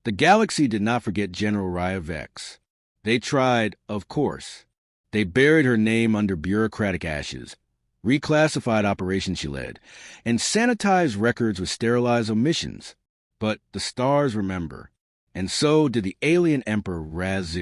The galaxy did not forget General Raya Vex. They tried, of course. They buried her name under bureaucratic ashes, reclassified operations she led, and sanitized records with sterilized omissions. But the stars remember, and so did the alien emperor Raz.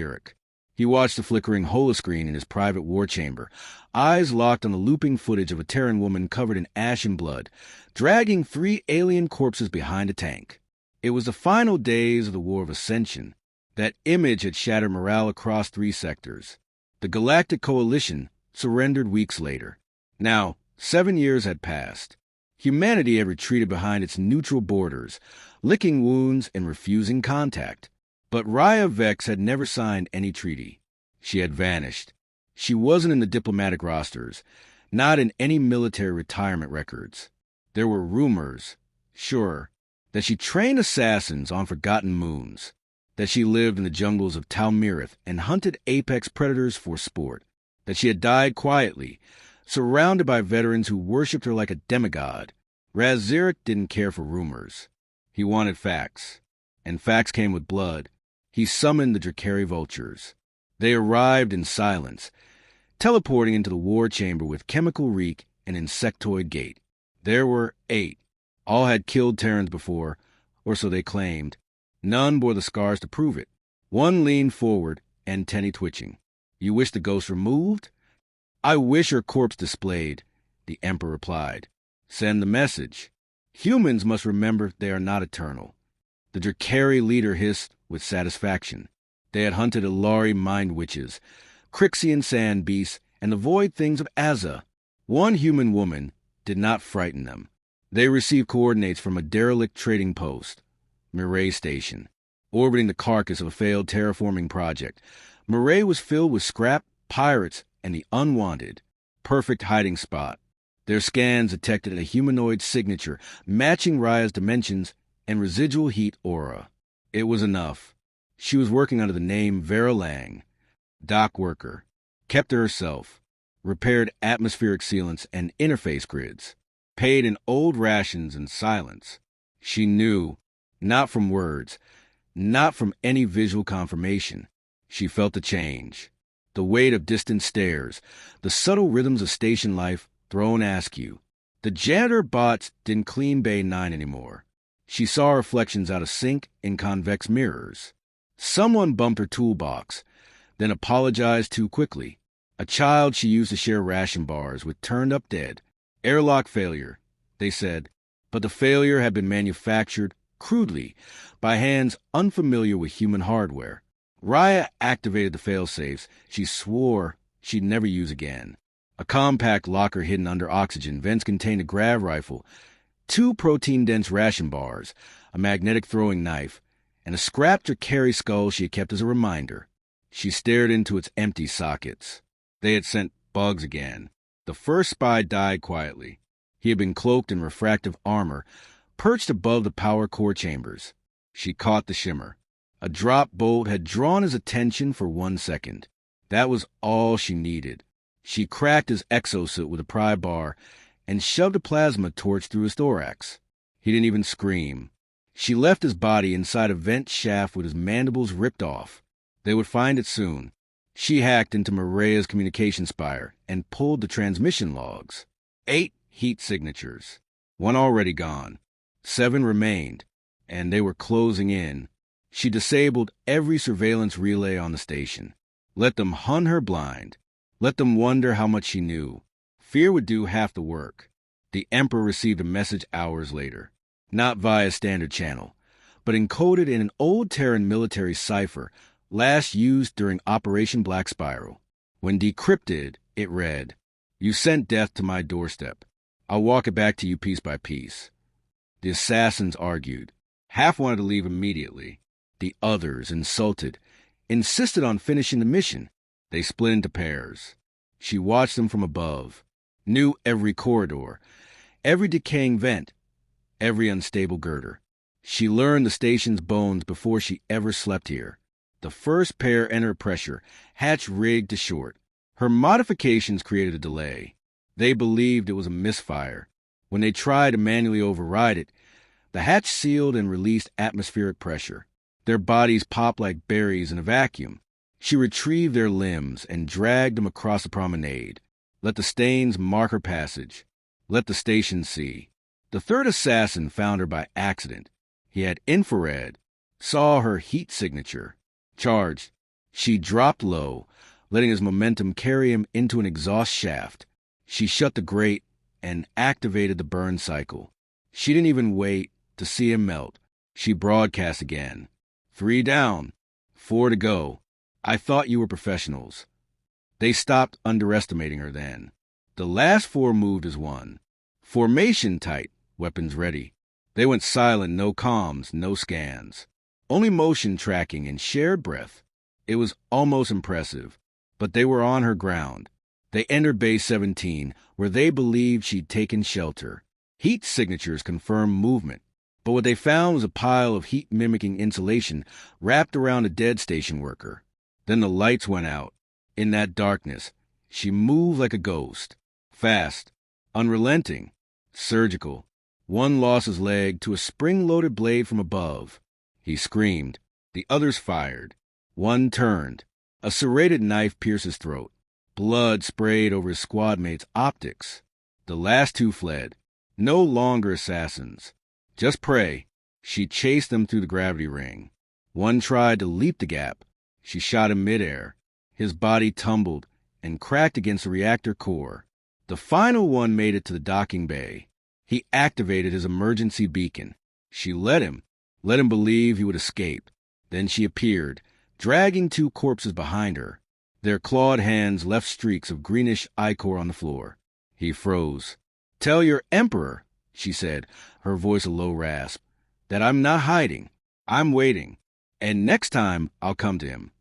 He watched the flickering holoscreen in his private war chamber, eyes locked on the looping footage of a Terran woman covered in ash and blood, dragging 3 alien corpses behind a tank. It was the final days of the War of Ascension. That image had shattered morale across 3 sectors. The Galactic Coalition surrendered weeks later. Now, 7 years had passed. Humanity had retreated behind its neutral borders, licking wounds and refusing contact. But Raya Vex had never signed any treaty. She had vanished. She wasn't in the diplomatic rosters, not in any military retirement records. There were rumors, sure, that she trained assassins on forgotten moons, that she lived in the jungles of Talmirith and hunted apex predators for sport, that she had died quietly, surrounded by veterans who worshipped her like a demigod. Raz didn't care for rumors. He wanted facts, and facts came with blood. He summoned the Drakari vultures. They arrived in silence, teleporting into the war chamber with chemical reek and insectoid gait. There were 8. All had killed Terrans before, or so they claimed. None bore the scars to prove it. One leaned forward, antennae twitching. "You wish the ghost removed?" "I wish her corpse displayed," the Emperor replied. "Send the message. Humans must remember they are not eternal." The Drakari leader hissed with satisfaction. They had hunted Ilari mind witches, Crixian sand beasts, and the void things of Azza. One human woman did not frighten them. They received coordinates from a derelict trading post, Mirai Station, orbiting the carcass of a failed terraforming project. Mirai was filled with scrap, pirates, and the unwanted. Perfect hiding spot. Their scans detected a humanoid signature matching Raya's dimensions and residual heat aura. It was enough. She was working under the name Vera Lang, dock worker, kept to herself, repaired atmospheric sealants and interface grids, paid in old rations and silence. She knew, not from words, not from any visual confirmation. She felt the change, the weight of distant stairs, the subtle rhythms of station life thrown askew. The janitor bots didn't clean Bay 9 anymore. She saw reflections out of sync in convex mirrors. Someone bumped her toolbox, then apologized too quickly. A child she used to share ration bars with turned up dead. Airlock failure, they said, but the failure had been manufactured crudely by hands unfamiliar with human hardware. Raya activated the failsafes she swore she'd never use again. A compact locker hidden under oxygen vents contained a grav rifle, 2 protein-dense ration bars, a magnetic throwing knife, and a scrapped Drakari skull she had kept as a reminder. She stared into its empty sockets. They had sent bugs again. The first spy died quietly. He had been cloaked in refractive armor, perched above the power core chambers. She caught the shimmer. A drop bolt had drawn his attention for 1 second. That was all she needed. She cracked his exosuit with a pry bar and shoved a plasma torch through his thorax. He didn't even scream. She left his body inside a vent shaft with his mandibles ripped off. They would find it soon. She hacked into Maria's communication spire and pulled the transmission logs. 8 heat signatures. 1 already gone. 7 remained, and they were closing in. She disabled every surveillance relay on the station. Let them hunt her blind. Let them wonder how much she knew. Fear would do half the work. The Emperor received a message hours later, not via standard channel, but encoded in an old Terran military cipher last used during Operation Black Spiral. When decrypted, it read, "You sent death to my doorstep. I'll walk it back to you piece by piece." The assassins argued. Half wanted to leave immediately. The others, insulted, insisted on finishing the mission. They split into pairs. She watched them from above, knew every corridor, every decaying vent, every unstable girder. She learned the station's bones before she ever slept here. The first pair entered pressure, hatch rigged to short. Her modifications created a delay. They believed it was a misfire. When they tried to manually override it, the hatch sealed and released atmospheric pressure. Their bodies popped like berries in a vacuum. She retrieved their limbs and dragged them across the promenade. Let the stains mark her passage. Let the station see. The third assassin found her by accident. He had infrared, saw her heat signature, charged. She dropped low, letting his momentum carry him into an exhaust shaft. She shut the grate and activated the burn cycle. She didn't even wait to see him melt. She broadcast again. 3 down, 4 to go. I thought you were professionals. They stopped underestimating her then. The last 4 moved as one. Formation tight, weapons ready. They went silent, no comms, no scans. Only motion tracking and shared breath. It was almost impressive, but they were on her ground. They entered Bay 17, where they believed she'd taken shelter. Heat signatures confirmed movement, but what they found was a pile of heat-mimicking insulation wrapped around a dead station worker. Then the lights went out. In that darkness, she moved like a ghost. Fast, unrelenting, surgical. One lost his leg to a spring-loaded blade from above. He screamed. The others fired. One turned. A serrated knife pierced his throat. Blood sprayed over his squad mate's optics. The last 2 fled. No longer assassins. Just prey. She chased them through the gravity ring. One tried to leap the gap. She shot him midair. His body tumbled and cracked against the reactor core. The final one made it to the docking bay. He activated his emergency beacon. She let him believe he would escape. Then she appeared, dragging 2 corpses behind her. Their clawed hands left streaks of greenish ichor on the floor. He froze. "Tell your emperor," she said, her voice a low rasp, "that I'm not hiding. I'm waiting. And next time I'll come to him."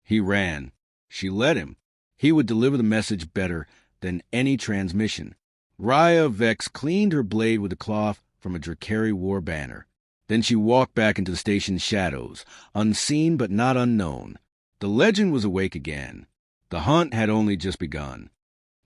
He ran. She let him. He would deliver the message better than any transmission. Raya Vex cleaned her blade with the cloth from a Drakari war banner. Then she walked back into the station's shadows, unseen but not unknown. The legend was awake again. The hunt had only just begun.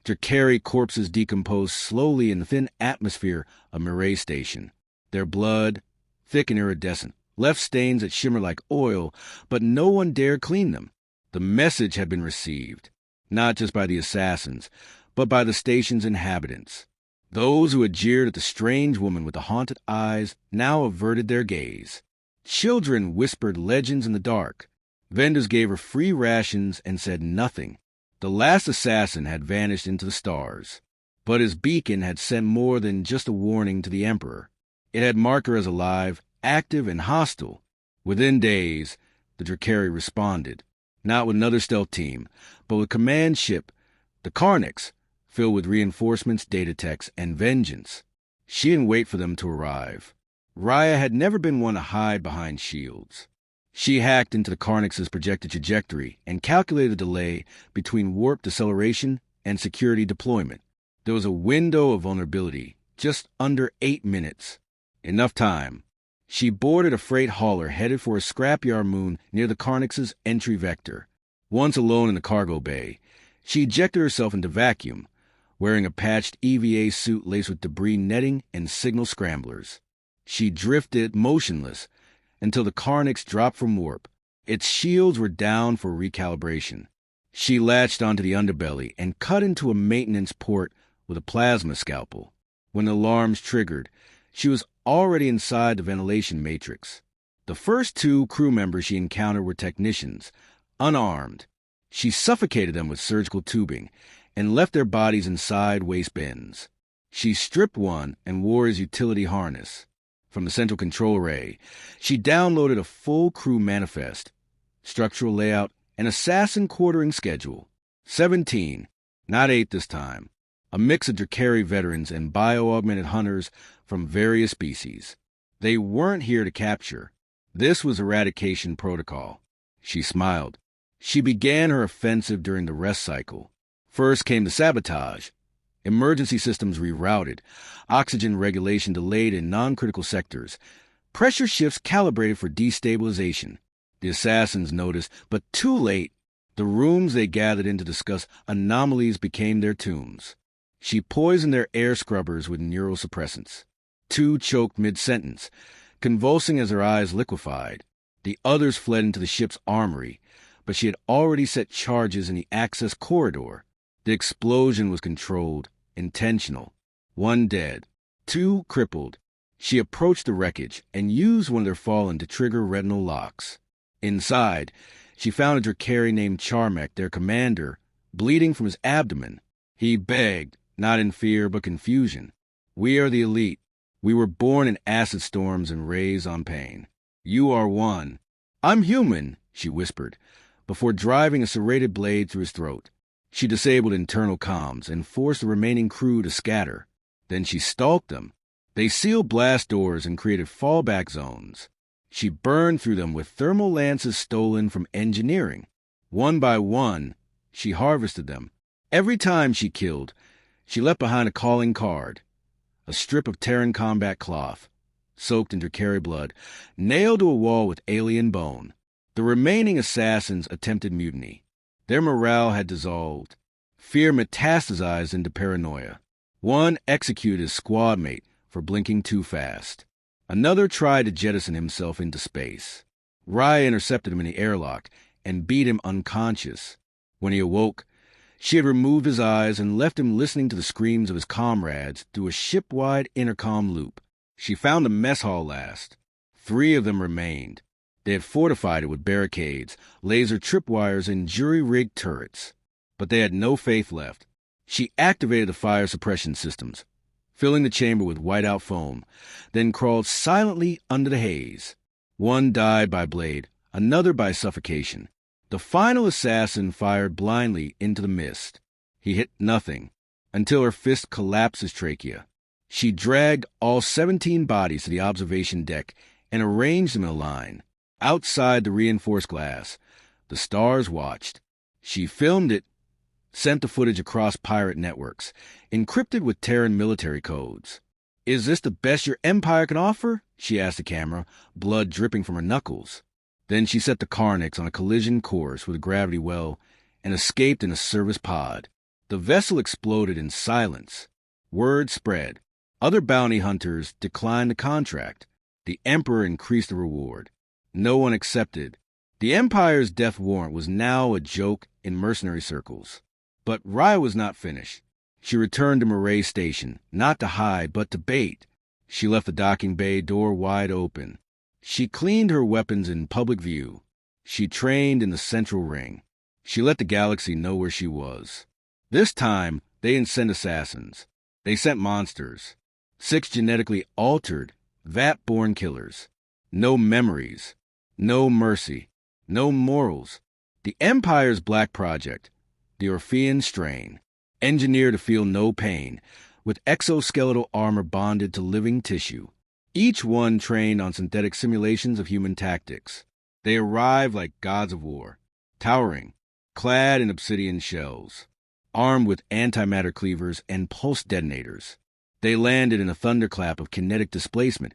Drakari corpses decomposed slowly in the thin atmosphere of Mireille Station. Their blood, thick and iridescent, left stains that shimmered like oil, but no one dared clean them. The message had been received, not just by the assassins, but by the station's inhabitants. Those who had jeered at the strange woman with the haunted eyes now averted their gaze. Children whispered legends in the dark. Vendors gave her free rations and said nothing. The last assassin had vanished into the stars. But his beacon had sent more than just a warning to the Emperor. It had marked her as alive, active, and hostile. Within days, the Drakari responded, not with another stealth team, but with a command ship, the Carnix, filled with reinforcements, data techs, and vengeance. She didn't wait for them to arrive. Raya had never been one to hide behind shields. She hacked into the Carnix's projected trajectory and calculated the delay between warp deceleration and security deployment. There was a window of vulnerability, just under 8 minutes. Enough time. She boarded a freight hauler headed for a scrapyard moon near the Carnix's entry vector. Once alone in the cargo bay, she ejected herself into vacuum, wearing a patched EVA suit laced with debris netting and signal scramblers. She drifted motionless until the Carnix dropped from warp. Its shields were down for recalibration. She latched onto the underbelly and cut into a maintenance port with a plasma scalpel. When the alarms triggered, she was already inside the ventilation matrix. The first 2 crew members she encountered were technicians, unarmed. She suffocated them with surgical tubing and left their bodies inside waste bins. She stripped one and wore his utility harness. From the central control array, she downloaded a full crew manifest, structural layout, and assassin quartering schedule. 17, not 8 this time. A mix of Drakari veterans and bio-augmented hunters from various species. They weren't here to capture. This was eradication protocol. She smiled. She began her offensive during the rest cycle. First came the sabotage. Emergency systems rerouted. Oxygen regulation delayed in non-critical sectors. Pressure shifts calibrated for destabilization. The assassins noticed, but too late. The rooms they gathered in to discuss anomalies became their tombs. She poisoned their air scrubbers with neurosuppressants. 2 choked mid-sentence, convulsing as their eyes liquefied. The others fled into the ship's armory, but she had already set charges in the access corridor. The explosion was controlled, intentional. 1 dead, 2 crippled. She approached the wreckage and used one of their fallen to trigger retinal locks. Inside, she found a Drakari named Charmek, their commander, bleeding from his abdomen. He begged, not in fear but confusion. "We are the elite. We were born in acid storms and raised on pain. You are one." "I'm human," she whispered, before driving a serrated blade through his throat. She disabled internal comms and forced the remaining crew to scatter. Then she stalked them. They sealed blast doors and created fallback zones. She burned through them with thermal lances stolen from engineering. One by one, she harvested them. Every time she killed, she left behind a calling card, a strip of Terran combat cloth, soaked in Drakari blood, nailed to a wall with alien bone. The remaining assassins attempted mutiny. Their morale had dissolved. Fear metastasized into paranoia. One executed his squad mate for blinking too fast. Another tried to jettison himself into space. Raya intercepted him in the airlock and beat him unconscious. When he awoke, she had removed his eyes and left him listening to the screams of his comrades through a ship-wide intercom loop. She found the mess hall last. 3 of them remained. They had fortified it with barricades, laser tripwires, and jury-rigged turrets. But they had no faith left. She activated the fire suppression systems, filling the chamber with whiteout foam, then crawled silently under the haze. 1 died by blade, another by suffocation. The final assassin fired blindly into the mist. He hit nothing, until her fist collapsed his trachea. She dragged all 17 bodies to the observation deck and arranged them in a line. Outside the reinforced glass, the stars watched. She filmed it, sent the footage across pirate networks, encrypted with Terran military codes. "Is this the best your empire can offer?" she asked the camera, blood dripping from her knuckles. Then she set the Karnix on a collision course with a gravity well and escaped in a service pod. The vessel exploded in silence. Word spread. Other bounty hunters declined the contract. The Emperor increased the reward. No one accepted. The Empire's death warrant was now a joke in mercenary circles. But Raya was not finished. She returned to Murray Station, not to hide, but to bait. She left the docking bay door wide open. She cleaned her weapons in public view. She trained in the central ring. She let the galaxy know where she was. This time, they didn't send assassins. They sent monsters. 6 genetically altered, vat-born killers. No memories. No mercy. No morals. The Empire's black project, the Orphean strain, engineered to feel no pain, with exoskeletal armor bonded to living tissue. Each one trained on synthetic simulations of human tactics. They arrived like gods of war, towering, clad in obsidian shells, armed with antimatter cleavers and pulse detonators. They landed in a thunderclap of kinetic displacement,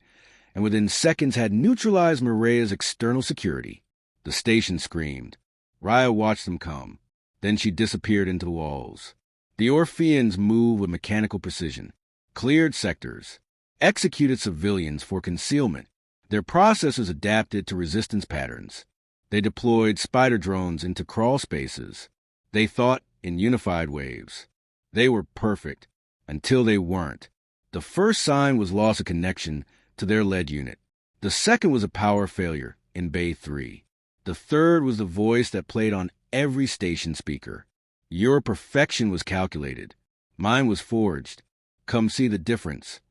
and within seconds had neutralized Morea's external security. The station screamed. Raya watched them come. Then she disappeared into the walls. The Orpheans moved with mechanical precision, cleared sectors, executed civilians for concealment. Their processors adapted to resistance patterns. They deployed spider drones into crawl spaces. They thought in unified waves. They were perfect, until they weren't. The first sign was loss of connection to their lead unit. The second was a power failure in Bay 3. The third was the voice that played on every station speaker. Your perfection was calculated. Mine was forged. Come see the difference.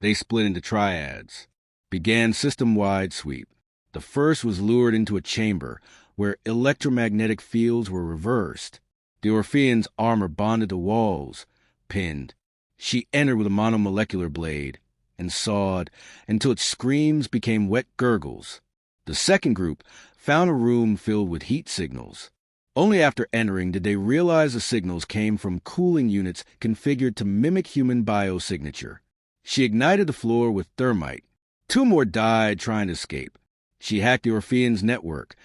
They split into triads. Began system-wide sweep. The first was lured into a chamber where electromagnetic fields were reversed. The Orphean's armor bonded to walls, pinned. She entered with a monomolecular blade and sawed until its screams became wet gurgles. The second group found a room filled with heat signals. Only after entering did they realize the signals came from cooling units configured to mimic human biosignature. She ignited the floor with thermite. 2 more died trying to escape. She hacked the Orpheans' network,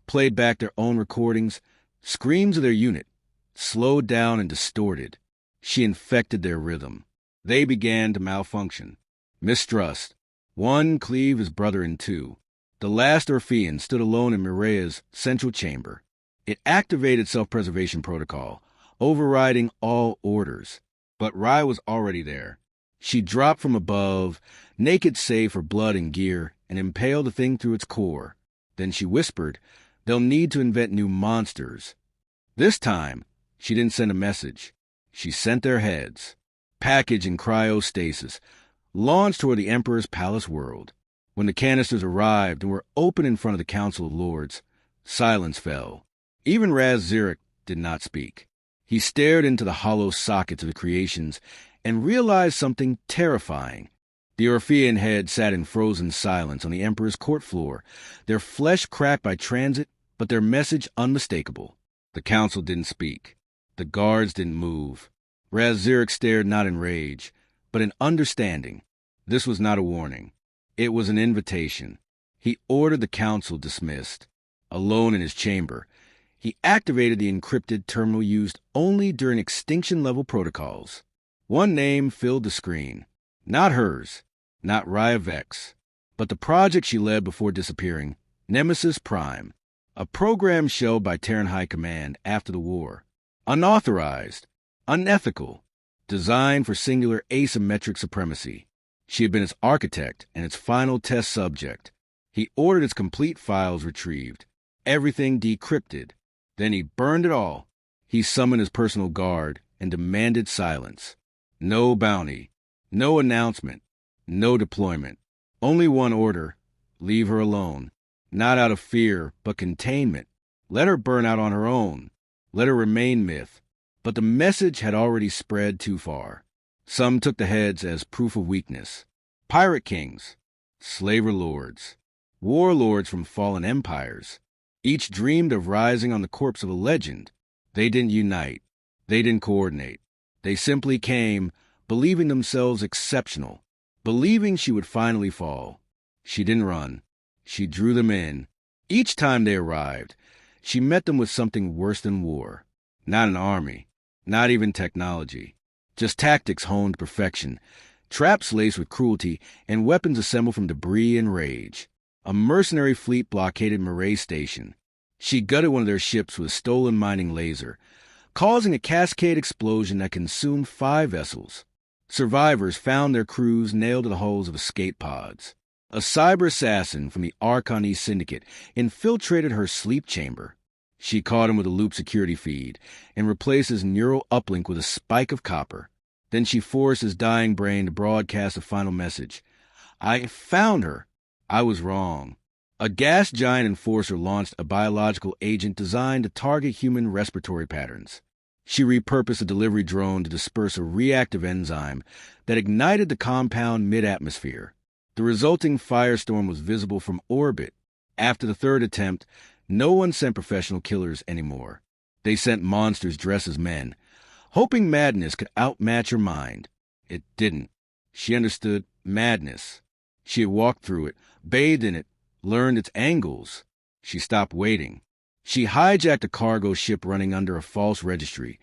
played back their own recordings, screams of their unit, slowed down and distorted. She infected their rhythm. They began to malfunction. Mistrust. One cleaved his brother in 2. The last Orphean stood alone in Mirea's central chamber. It activated self-preservation protocol, overriding all orders. But Raya was already there. She dropped from above, naked save for blood and gear, and impaled the thing through its core. Then she whispered, "They'll need to invent new monsters." This time, she didn't send a message. She sent their heads, packaged in cryostasis, launched toward the Emperor's palace world. When the canisters arrived and were open in front of the Council of Lords, silence fell. Even Raz Zarek did not speak. He stared into the hollow sockets of the creations and realized something terrifying. The Orphean head sat in frozen silence on the Emperor's court floor, their flesh cracked by transit, but their message unmistakable. The Council didn't speak. The guards didn't move. Raz Zarek stared not in rage, but in understanding. This was not a warning. It was an invitation. He ordered the Council dismissed. Alone in his chamber, he activated the encrypted terminal used only during extinction-level protocols. One name filled the screen. Not hers, not Raya Vex, but the project she led before disappearing, Nemesis Prime, a program shelled by Terran High Command after the war. Unauthorized, unethical, designed for singular asymmetric supremacy. She had been its architect and its final test subject. He ordered its complete files retrieved, everything decrypted. Then he burned it all. He summoned his personal guard and demanded silence. No bounty, no announcement, no deployment. Only one order: leave her alone. Not out of fear, but containment. Let her burn out on her own. Let her remain myth. But the message had already spread too far. Some took the heads as proof of weakness. Pirate kings, slaver lords, warlords from fallen empires. Each dreamed of rising on the corpse of a legend. They didn't unite. They didn't coordinate. They simply came, believing themselves exceptional, believing she would finally fall. She didn't run. She drew them in. Each time they arrived, she met them with something worse than war. Not an army, not even technology. Just tactics honed to perfection, traps laced with cruelty, and weapons assembled from debris and rage. A mercenary fleet blockaded Mireille Station. She gutted one of their ships with a stolen mining laser, causing a cascade explosion that consumed 5 vessels. Survivors found their crews nailed to the hulls of escape pods. A cyber assassin from the Archon East Syndicate infiltrated her sleep chamber. She caught him with a loop security feed and replaced his neural uplink with a spike of copper. Then she forced his dying brain to broadcast a final message. "I found her. I was wrong." A gas giant enforcer launched a biological agent designed to target human respiratory patterns. She repurposed a delivery drone to disperse a reactive enzyme that ignited the compound mid-atmosphere. The resulting firestorm was visible from orbit. After the third attempt, no one sent professional killers anymore. They sent monsters dressed as men, hoping madness could outmatch her mind. It didn't. She understood madness. She had walked through it, bathed in it, learned its angles. She stopped waiting. She hijacked a cargo ship running under a false registry,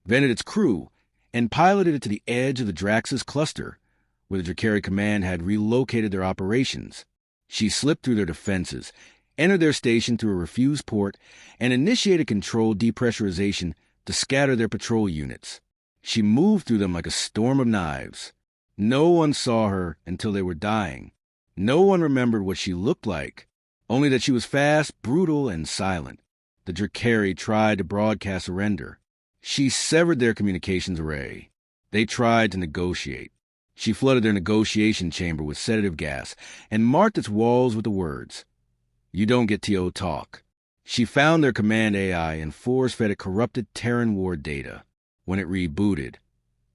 vented its crew, and piloted it to the edge of the Draxus cluster, where the Drakari Command had relocated their operations. She slipped through their defenses, entered their station through a refused port, and initiated controlled depressurization to scatter their patrol units. She moved through them like a storm of knives. No one saw her until they were dying. No one remembered what she looked like, only that she was fast, brutal, and silent. The Drakari tried to broadcast surrender. She severed their communications array. They tried to negotiate. She flooded their negotiation chamber with sedative gas and marked its walls with the words, "You don't get TO talk." She found their command AI and force-fed it corrupted Terran war data. When it rebooted,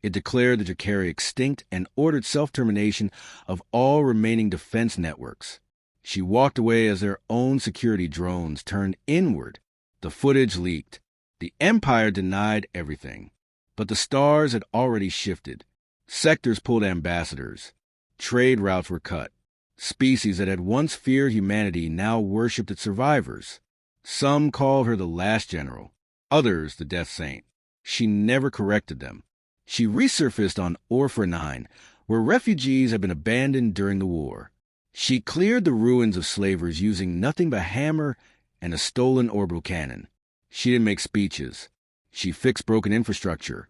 it declared the Drakari extinct and ordered self-termination of all remaining defense networks. She walked away as their own security drones turned inward. The footage leaked. The Empire denied everything. But the stars had already shifted. Sectors pulled ambassadors. Trade routes were cut. Species that had once feared humanity now worshipped its survivors. Some called her the last general, others the death saint. She never corrected them. She resurfaced on Orpha 9, where refugees had been abandoned during the war. She cleared the ruins of slavers using nothing but a hammer and a stolen orbital cannon. She didn't make speeches. She fixed broken infrastructure,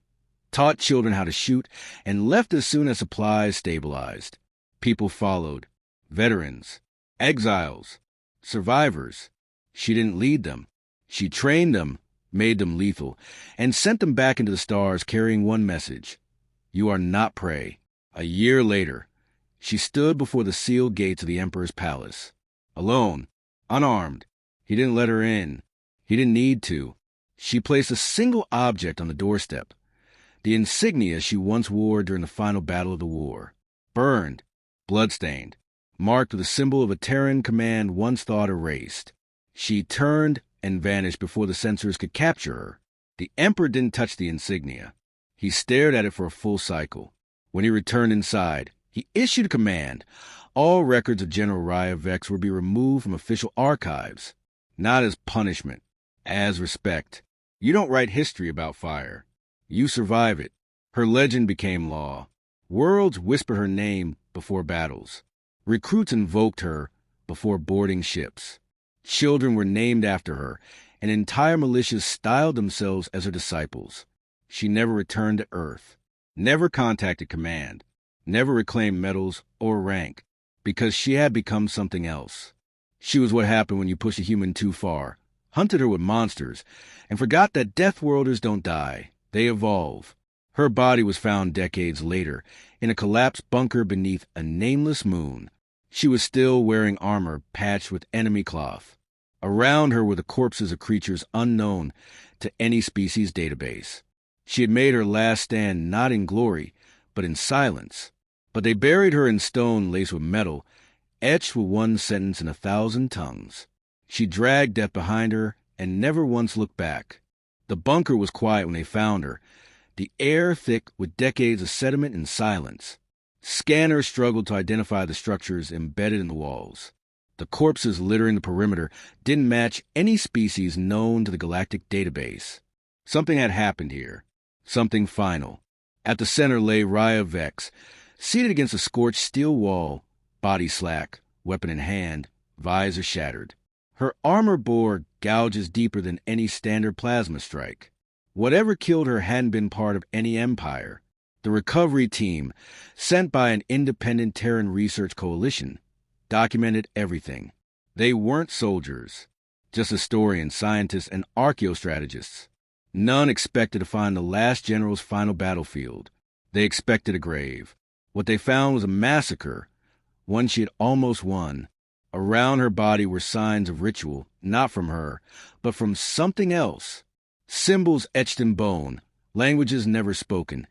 taught children how to shoot, and left as soon as supplies stabilized. People followed. Veterans, exiles, survivors. She didn't lead them. She trained them, made them lethal, and sent them back into the stars carrying one message: you are not prey. A year later, she stood before the sealed gates of the Emperor's palace. Alone, unarmed. He didn't let her in. He didn't need to. She placed a single object on the doorstep: the insignia she once wore during the final battle of the war. Burned, bloodstained, marked with a symbol of a Terran command once thought erased. She turned and vanished before the censors could capture her. The Emperor didn't touch the insignia. He stared at it for a full cycle. When he returned inside, he issued a command. All records of General Raya Vex were to be removed from official archives, not as punishment, as respect. You don't write history about fire. You survive it. Her legend became law. Worlds whispered her name before battles. Recruits invoked her before boarding ships. Children were named after her, and entire militias styled themselves as her disciples. She never returned to Earth, never contacted command, never reclaimed medals or rank, because she had become something else. She was what happened when you push a human too far, hunted her with monsters, and forgot that Deathworlders don't die, they evolve. Her body was found decades later in a collapsed bunker beneath a nameless moon. She was still wearing armor patched with enemy cloth. Around her were the corpses of creatures unknown to any species database. She had made her last stand not in glory, but in silence. But they buried her in stone laced with metal, etched with one sentence in 1,000 tongues. She dragged death behind her and never once looked back. The bunker was quiet when they found her, the air thick with decades of sediment and silence. Scanners struggled to identify the structures embedded in the walls. The corpses littering the perimeter didn't match any species known to the galactic database. Something had happened here. Something final. At the center lay Raya Vex, seated against a scorched steel wall, body slack, weapon in hand, visor shattered. Her armor bore gouges deeper than any standard plasma strike. Whatever killed her hadn't been part of any empire. The recovery team, sent by an independent Terran research coalition, documented everything. They weren't soldiers, just historians, scientists, and archaeostrategists. None expected to find the last general's final battlefield. They expected a grave. What they found was a massacre, one she had almost won. Around her body were signs of ritual, not from her, but from something else. Symbols etched in bone, languages never spoken,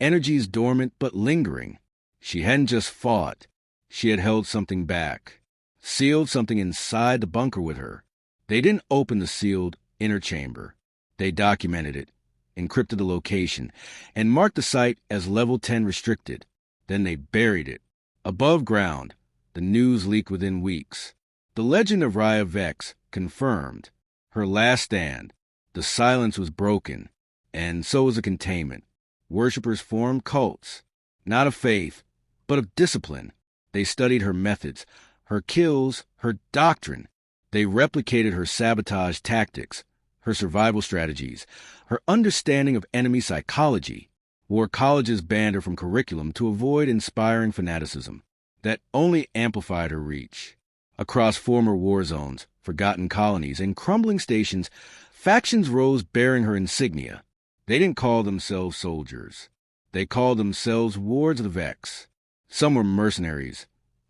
energies dormant but lingering. She hadn't just fought. She had held something back, sealed something inside the bunker with her. They didn't open the sealed inner chamber. They documented it, encrypted the location, and marked the site as Level 10 restricted. Then they buried it. Above ground, the news leaked within weeks. The legend of Raya Vex confirmed. Her last stand. The silence was broken, and so was the containment. Worshippers formed cults, not of faith, but of discipline. They studied her methods, her kills, her doctrine. They replicated her sabotage tactics, her survival strategies, her understanding of enemy psychology. War colleges banned her from curriculum to avoid inspiring fanaticism. That only amplified her reach. Across former war zones, forgotten colonies, and crumbling stations, factions rose bearing her insignia. They didn't call themselves soldiers. They called themselves wards of the Vex. Some were mercenaries,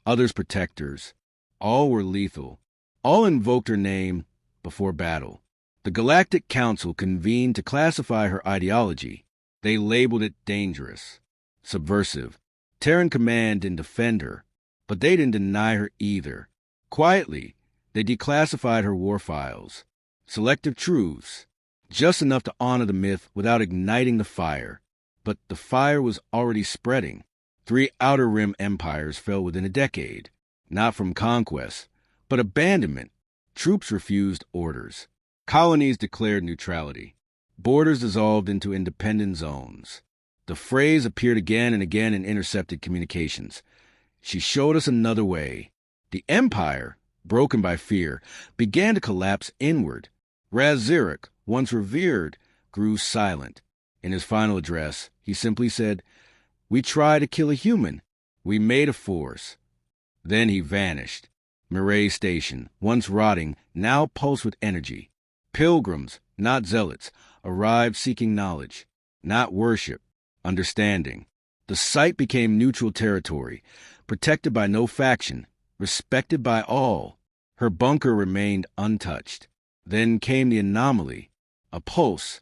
others protectors. All were lethal. All invoked her name before battle. The Galactic Council convened to classify her ideology. They labeled it dangerous, subversive. Terran Command didn't defend her, but they didn't deny her either. Quietly, they declassified her war files. Selective truths, just enough to honor the myth without igniting the fire. But the fire was already spreading. 3 Outer Rim empires fell within a decade, not from conquest, but abandonment. Troops refused orders. Colonies declared neutrality. Borders dissolved into independent zones. The phrase appeared again and again in intercepted communications. She showed us another way. The Empire, broken by fear, began to collapse inward. Raz-Zarek, once revered, grew silent. In his final address, he simply said, "We tried to kill a human. We made a force." Then he vanished. Mireille Station, once rotting, now pulsed with energy. Pilgrims, not zealots, arrived seeking knowledge, not worship, understanding. The site became neutral territory, protected by no faction, respected by all. Her bunker remained untouched. Then came the anomaly. A pulse,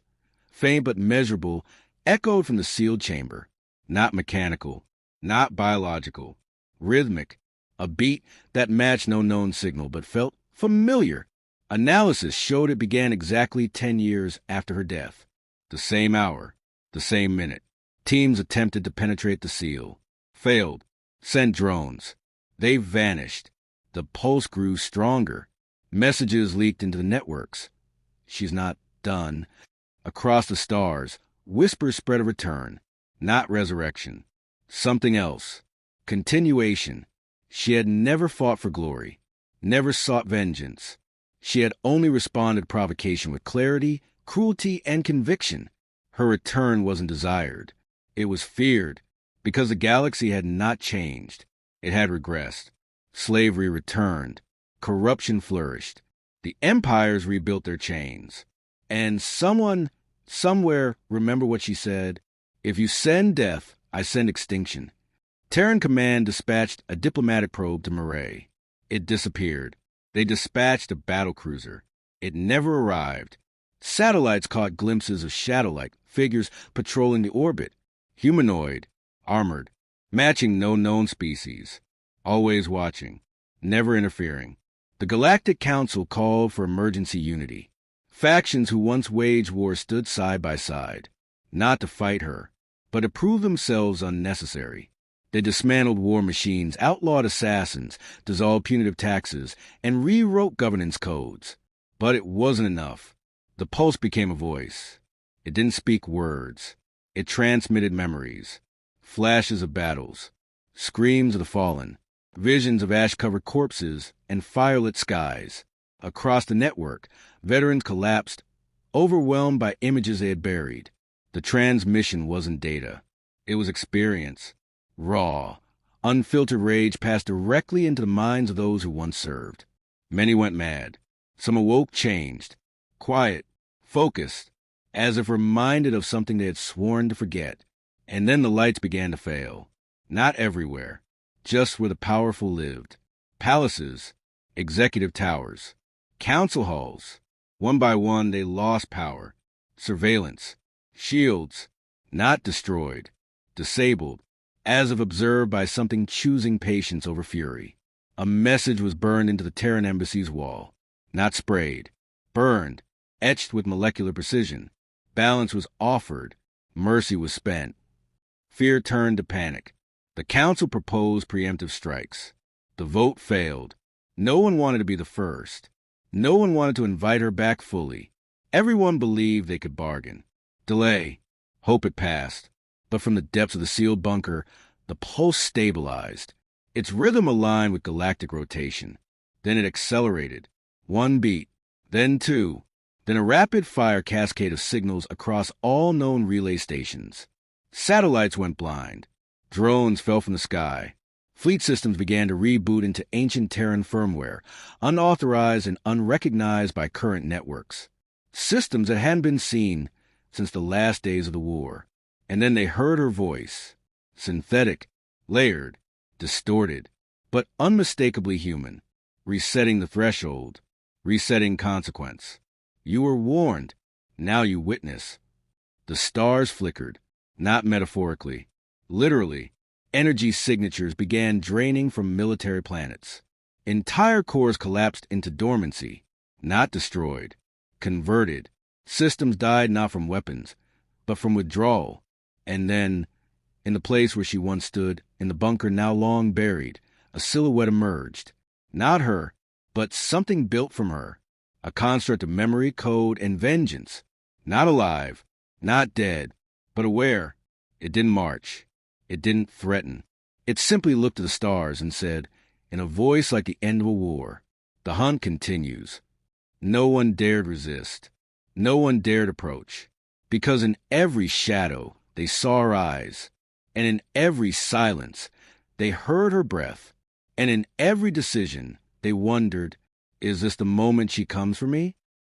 faint but measurable, echoed from the sealed chamber. Not mechanical, not biological, rhythmic, a beat that matched no known signal but felt familiar. Analysis showed it began exactly 10 years after her death. The same hour, the same minute. Teams attempted to penetrate the seal. Failed. Sent drones. They vanished. The pulse grew stronger. Messages leaked into the networks. "She's not done." Across the stars, whispers spread a return. Not resurrection. Something else. Continuation. She had never fought for glory, never sought vengeance. She had only responded to provocation with clarity, cruelty, and conviction. Her return wasn't desired. It was feared, because the galaxy had not changed. It had regressed. Slavery returned. Corruption flourished. The empires rebuilt their chains. And someone, somewhere, remember what she said? "If you send death, I send extinction." Terran Command dispatched a diplomatic probe to Mireille. It disappeared. They dispatched a battlecruiser. It never arrived. Satellites caught glimpses of shadow-like figures patrolling the orbit. Humanoid, armored, matching no known species. Always watching, never interfering. The Galactic Council called for emergency unity. Factions who once waged war stood side by side, not to fight her, but to prove themselves unnecessary. They dismantled war machines, outlawed assassins, dissolved punitive taxes, and rewrote governance codes. But it wasn't enough. The pulse became a voice. It didn't speak words. It transmitted memories, flashes of battles, screams of the fallen, visions of ash-covered corpses and firelit skies. Across the network, veterans collapsed, overwhelmed by images they had buried. The transmission wasn't data. It was experience. Raw, unfiltered rage passed directly into the minds of those who once served. Many went mad. Some awoke changed, quiet, focused, as if reminded of something they had sworn to forget. And then the lights began to fail. Not everywhere, just where the powerful lived. Palaces, executive towers, council halls. One by one, they lost power. Surveillance, shields, not destroyed, disabled, as if observed by something choosing patience over fury. A message was burned into the Terran embassy's wall. Not sprayed. Burned. Etched with molecular precision. Balance was offered. Mercy was spent. Fear turned to panic. The council proposed preemptive strikes. The vote failed. No one wanted to be the first. No one wanted to invite her back fully. Everyone believed they could bargain. Delay. Hope it passed. But from the depths of the sealed bunker, the pulse stabilized. Its rhythm aligned with galactic rotation. Then it accelerated. One beat, then two, then a rapid-fire cascade of signals across all known relay stations. Satellites went blind. Drones fell from the sky. Fleet systems began to reboot into ancient Terran firmware, unauthorized and unrecognized by current networks. Systems that hadn't been seen since the last days of the war. And then they heard her voice. Synthetic, layered, distorted, but unmistakably human. Resetting the threshold. Resetting consequence. You were warned. Now you witness. The stars flickered. Not metaphorically. Literally. Energy signatures began draining from military planets. Entire cores collapsed into dormancy. Not destroyed. Converted. Systems died not from weapons, but from withdrawal. And then, in the place where she once stood, in the bunker now long buried, a silhouette emerged. Not her, but something built from her. A construct of memory, code, and vengeance. Not alive, not dead, but aware. It didn't march. It didn't threaten. It simply looked to the stars and said, in a voice like the end of a war. The hunt continues. No one dared resist. No one dared approach. Because in every shadow, they saw her eyes. And in every silence, they heard her breath. And in every decision, they wondered, is this the moment she comes for me?